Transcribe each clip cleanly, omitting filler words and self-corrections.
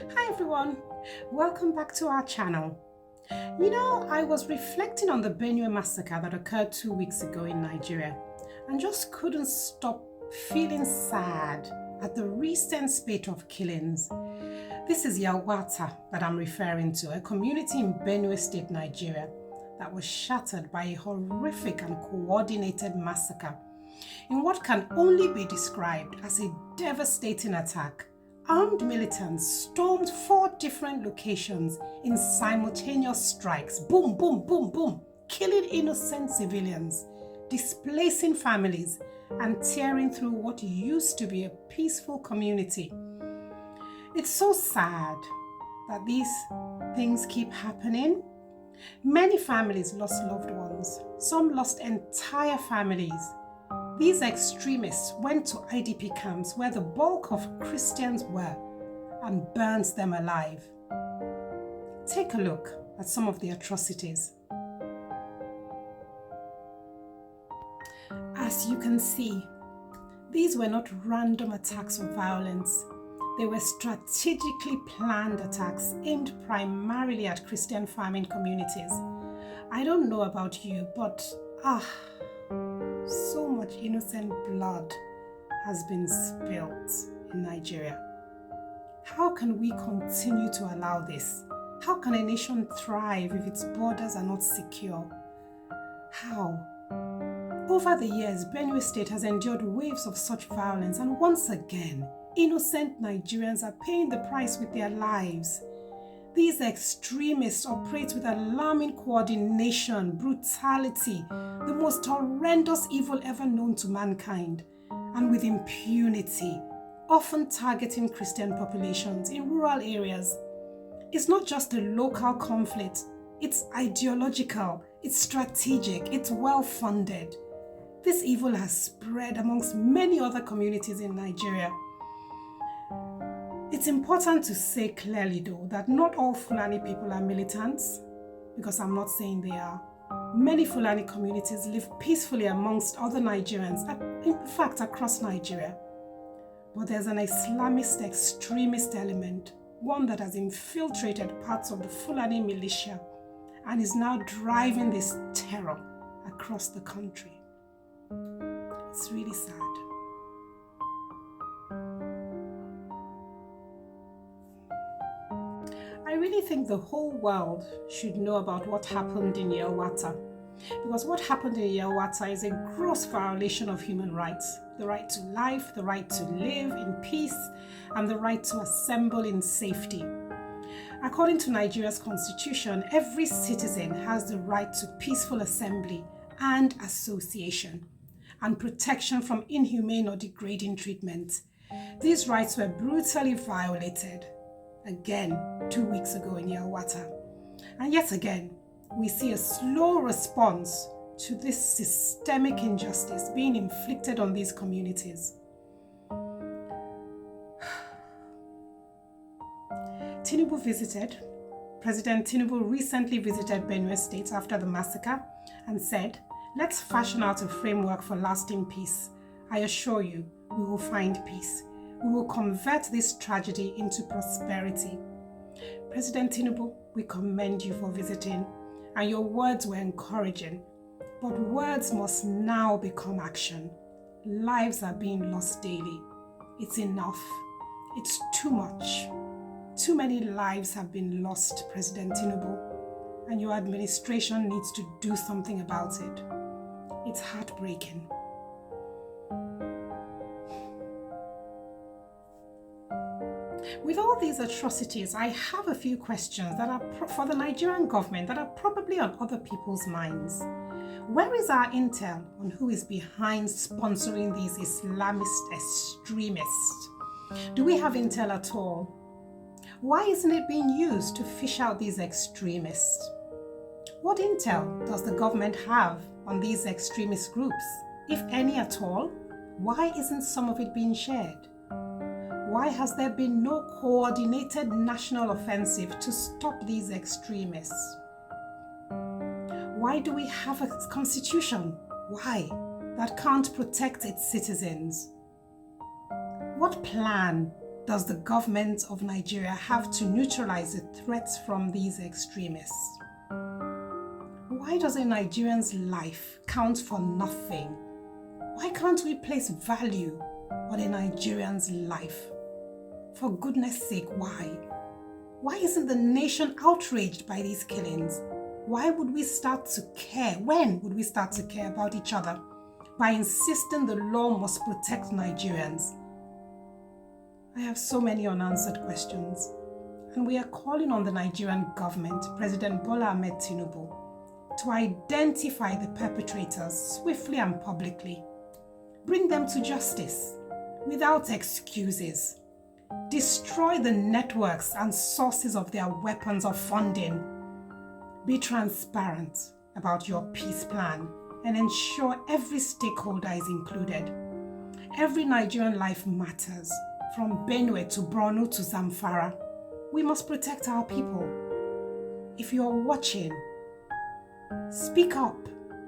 Hi everyone, welcome back to our channel. I was reflecting on the Benue Massacre that occurred 2 weeks ago in Nigeria and just couldn't stop feeling sad at the recent spate of killings. This is Yelwata that I'm referring to, a community in Benue State, Nigeria that was shattered by a horrific and coordinated massacre in what can only be described as a devastating attack. Armed militants stormed 4 different locations in simultaneous strikes, boom, boom, boom, boom, killing innocent civilians, displacing families, and tearing through what used to be a peaceful community. It's so sad that these things keep happening. Many families lost loved ones. Some lost entire families. These extremists went to IDP camps where the bulk of Christians were and burned them alive. Take a look at some of the atrocities. As you can see, these were not random attacks of violence. They were strategically planned attacks aimed primarily at Christian farming communities. I don't know about you, but so much innocent blood has been spilt in Nigeria. How can we continue to allow this? How can a nation thrive if its borders are not secure? How? Over the years, Benue State has endured waves of such violence, and once again, innocent Nigerians are paying the price with their lives. These extremists operate with alarming coordination, brutality, the most horrendous evil ever known to mankind, and with impunity, often targeting Christian populations in rural areas. It's not just a local conflict, it's ideological, it's strategic, it's well-funded. This evil has spread amongst many other communities in Nigeria. It's important to say clearly though that not all Fulani people are militants, because I'm not saying they are. Many Fulani communities live peacefully amongst other Nigerians, in fact across Nigeria. But there's an Islamist extremist element, one that has infiltrated parts of the Fulani militia and is now driving this terror across the country. It's really sad. I really think the whole world should know about what happened in Yelwata, because what happened in Yelwata is a gross violation of human rights. The right to life, the right to live in peace, and the right to assemble in safety. According to Nigeria's Constitution, every citizen has the right to peaceful assembly and association, and protection from inhumane or degrading treatment. These rights were brutally violated again 2 weeks ago in Yelwata. And yet again, we see a slow response to this systemic injustice being inflicted on these communities. President Tinubu recently visited Benue State after the massacre and said, "Let's fashion out a framework for lasting peace. I assure you, we will find peace. We will convert this tragedy into prosperity." President Tinubu, we commend you for visiting, and your words were encouraging. But words must now become action. Lives are being lost daily. It's enough. It's too much. Too many lives have been lost, President Tinubu, and your administration needs to do something about it. It's heartbreaking. With all these atrocities, I have a few questions that are for the Nigerian government that are probably on other people's minds. Where is our intel on who is behind sponsoring these Islamist extremists? Do we have intel at all? Why isn't it being used to fish out these extremists? What intel does the government have on these extremist groups, if any at all? Why isn't some of it being shared? Why has there been no coordinated national offensive to stop these extremists? Why do we have a constitution? Why? That can't protect its citizens? What plan does the government of Nigeria have to neutralize the threats from these extremists? Why does a Nigerian's life count for nothing? Why can't we place value on a Nigerian's life? For goodness sake, why? Why isn't the nation outraged by these killings? Why would we start to care? When would we start to care about each other? By insisting the law must protect Nigerians. I have so many unanswered questions, and we are calling on the Nigerian government, President Bola Ahmed Tinubu, to identify the perpetrators swiftly and publicly. Bring them to justice without excuses. Destroy the networks and sources of their weapons of funding. Be transparent about your peace plan and ensure every stakeholder is included. Every Nigerian life matters, from Benue to Borno to Zamfara. We must protect our people. If you are watching, speak up,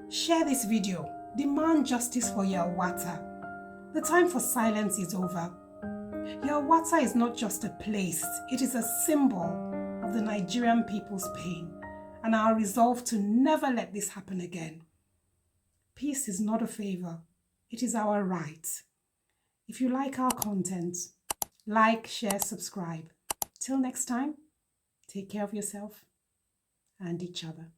share this video, demand justice for Yelwata. The time for silence is over. Yelwata is not just a place, it is a symbol of the Nigerian people's pain and our resolve to never let this happen again. Peace is not a favor, it is our right. If you like our content, like, share, subscribe. Till next time, take care of yourself and each other.